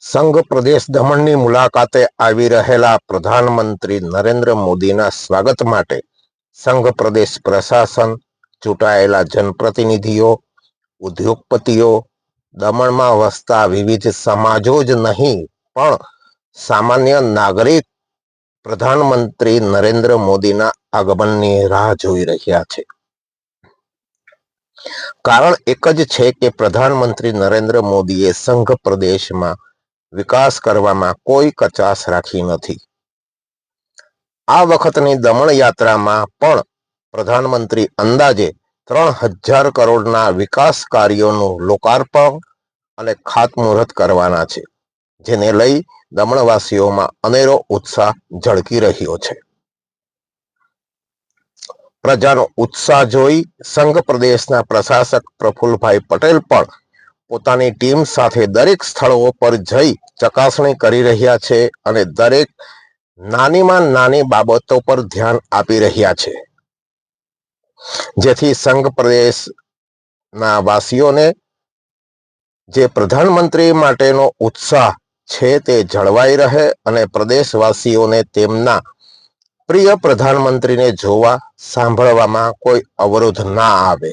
સંઘ પ્રદેશ દમણની મુલાકાતે આવી રહેલા પ્રધાનમંત્રી નરેન્દ્ર મોદીના સ્વાગત માટે સંઘ પ્રદેશ પ્રશાસન, ચૂંટાયેલા જનપ્રતિનિધિઓ, ઉદ્યોગપતિઓ, દમણમાં વસતા વિવિધ સમાજો જ નહીં પણ સામાન્ય નાગરિક પ્રધાનમંત્રી નરેન્દ્ર મોદીના આગમનની રાહ જોઈ રહ્યા છે. કારણ એક જ છે કે પ્રધાનમંત્રી નરેન્દ્ર મોદીએ સંઘ પ્રદેશમાં વિકાસ કરવામાં કોઈ કચાશ રાખી નથી. આ વખતની દમણ યાત્રામાં પણ પ્રધાનમંત્રી અંદાજે 3000 કરોડના વિકાસ કાર્યોનું લોકાર્પણ અને ખાતમુહૂર્ત કરવાના છે, જેને લઈ દમણવાસીઓમાં અનેરો ઉત્સાહ ઝળકી રહ્યો છે. પ્રજાનો ઉત્સાહ જોઈ સંઘ પ્રદેશના પ્રશાસક પ્રફુલભાઈ પટેલ પણ પોતાની ટીમ સાથે દરેક સ્થળો પર જઈ ચકાસણી કરી રહ્યા છે અને દરેક નાનીમાં નાની બાબતો પર ધ્યાન આપી રહ્યા છે, જેથી સંઘ પ્રદેશના વાસીઓને જે પ્રધાનમંત્રી માટેનો ઉત્સાહ છે તે જળવાઈ રહે અને પ્રદેશવાસીઓને તેમના પ્રિય પ્રધાનમંત્રીને જોવા, સાંભળવામાં કોઈ અવરોધ ના આવે.